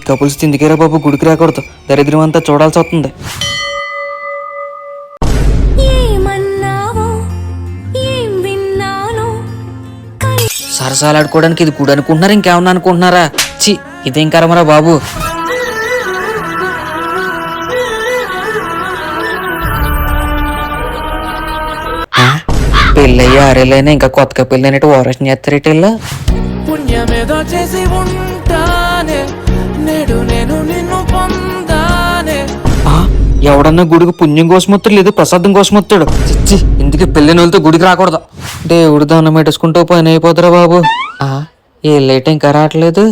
Couples తిందికేరా బాబు, గుడికి రాకూడదు, దరిద్రం అంతా చూడాల్సి వస్తుంది. సరసాలాడుకోవడానికి ఇది గుడి అనుకుంటున్నారా, ఇంకేమన్నా అనుకుంటున్నారా? చి, ఇదేం కరమరా బాబు. పెళ్ళయ్యి 6 ఏళ్ళైనా ఇంకా కొత్తగా పెళ్ళైనట్టు ఓరషన్ చేస్తారేటెళ్ళ. పుణ్యమేదో చేసి ఉంటానే, నేడు నేను నిన్ను పొందానే. ఎవడన్నా గుడికి పుణ్యం కోసం వస్తాడు, లేదు ప్రసాదం కోసం వస్తాడు. చిచ్చి, ఇందుకే పెళ్ళైన వాళ్ళతో గుడికి రాకూడదు. దేవుడు దానం పెట్టేసుకుంటూ పని అయిపోతారా బాబు. ఏ లేట్ ఇంకా రావట్లేదు.